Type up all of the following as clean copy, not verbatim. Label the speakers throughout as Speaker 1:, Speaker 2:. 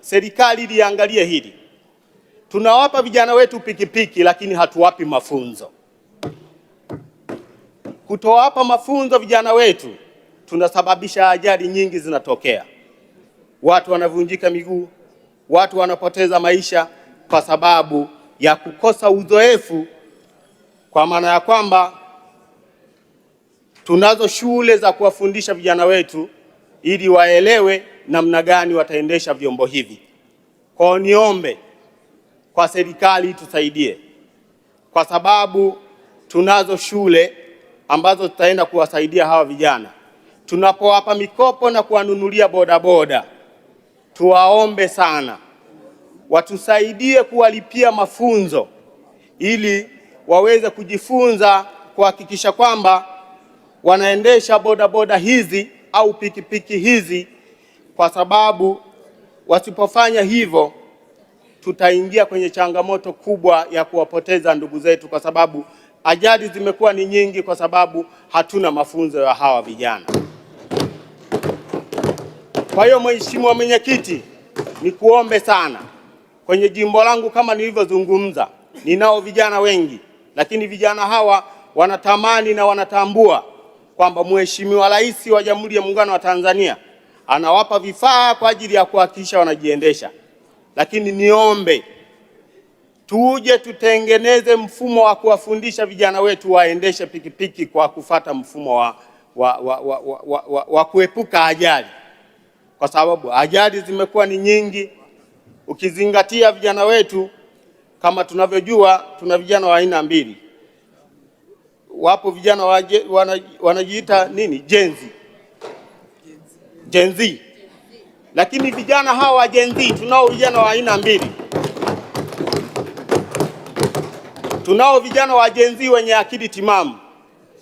Speaker 1: serikali liangalie hili. Tunawapa vijana wetu pikipiki lakini hatuwapi mafunzo. Kutowapa mafunzo vijana wetu tunasababisha ajali nyingi zinatokea. Watu wanavunjika miguu, watu wanapoteza maisha kwa sababu ya kukosa uzoefu, kwa maana ya kwamba tunazo shule za kuwafundisha vijana wetu ili waelewe namna gani wataendesha vyombo hivi. Kwa niombe kwa serikali tusaidie, kwa sababu tunazo shule ambazo tutaenda kuwasaidia hawa vijana. Tunapowapa mikopo na kuwanunulia bodaboda, tuwaombe sana watusaidie kuwalipia mafunzo ili waweze kujifunza kuhakikisha kwamba wanaendesha bodaboda hizi au pikipiki hizi, kwa sababu wasipofanya hivyo tutaingia kwenye changamoto kubwa ya kuwapoteza ndugu zetu, kwa sababu ajali zimekuwa ni nyingi kwa sababu hatuna mafunzo ya hawa vijana. Kwa hiyo Mheshimiwa Mwenyekiti, nikuombe sana, kwenye jimbo langu kama nilivyozungumza, ninao vijana wengi, lakini vijana hawa wanatamani na wanatambua kwamba Mheshimiwa Rais wa Jamhuri ya Muungano wa Tanzania anawapa vifaa kwa ajili ya kuhakikisha wanajiendesha. Lakini niombe tuje tutengeneze mfumo wa kuwafundisha vijana wetu waendeshe pikipiki kwa kufata mfumo wa kuepuka ajali, kwa sababu ajali zimekuwa ni nyingi. Ukizingatia vijana wetu, kama tunavyojua, tuna vijana wa aina mbili. Wapo vijana wanajiita nini? Gen Z. Lakini vijana hawa wa Gen Z, tunao vijana wa aina mbili. Tunao vijana wa Gen Z wenye akili timamu,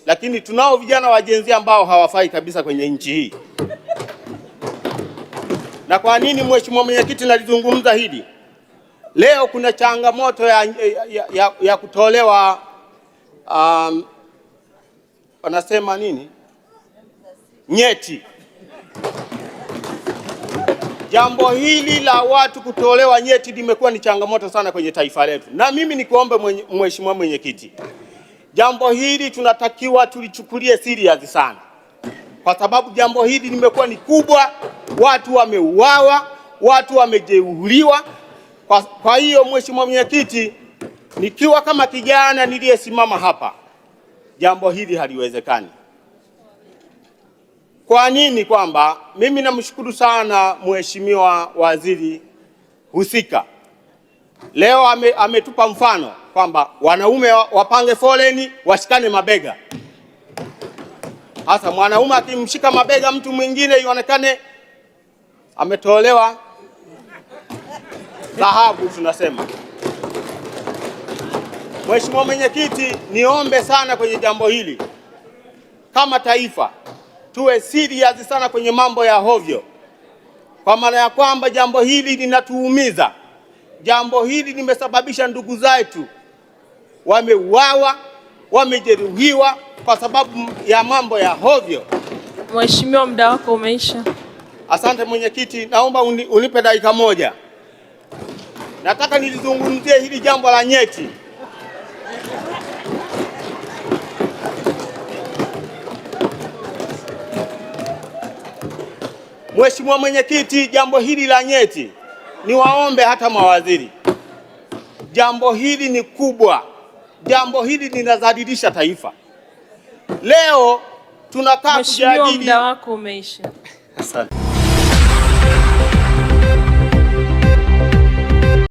Speaker 1: lakini tunao vijana wa Gen Z ambao hawafai kabisa kwenye nchi hii. Na kwa nini Mheshimiwa Mwenyekiti nalizungumza hili? Leo kuna changamoto ya kutolewa wanasema nini? Nyeti. Jambo hili la watu kutolewa nyeti limekuwa ni changamoto sana kwenye taifa letu. Na mimi nikuombe Mheshimiwa Mwenyekiti, jambo hili tunatakiwa tulichukulie serious sana, kwa sababu jambo hili limekuwa ni kubwa. Watu wameuawa, watu wamejeruhiwa. Kwa hiyo Mheshimiwa Mwenyekiti, nikiwa kama kijana niliyesimama hapa, jambo hili haliwezekani. Kwa nini? Kwamba mimi namshukuru sana Mheshimiwa Waziri husika. Leo ametupa mfano kwamba wanaume wapange foleni, washikane mabega. Hasa mwanaume akimshika mabega mtu mwingine ionekane ametolewa dhahabu tunasema. Mheshimiwa Mwenyekiti, niombe sana kwenye jambo hili, kama taifa tuwe serious sana kwenye mambo ya hovyo, kwa maana ya kwamba jambo hili linatuumiza. Jambo hili limesababisha ndugu zetu wameuawa, wamejeruhiwa kwa sababu ya mambo ya hovyo.
Speaker 2: Mheshimiwa, muda wako umeisha.
Speaker 1: Asante Mwenyekiti, naomba unipe dakika moja. Nataka nilizungumzie hili jambo la nyeti. Mheshimiwa Mwenyekiti, jambo hili la nyeti, niwaombe hata mawaziri, jambo hili ni kubwa. Jambo hili linadhalilisha taifa. Leo tunakaa kujadili.
Speaker 2: Mheshimiwa, muda wako umeisha.
Speaker 1: Asante.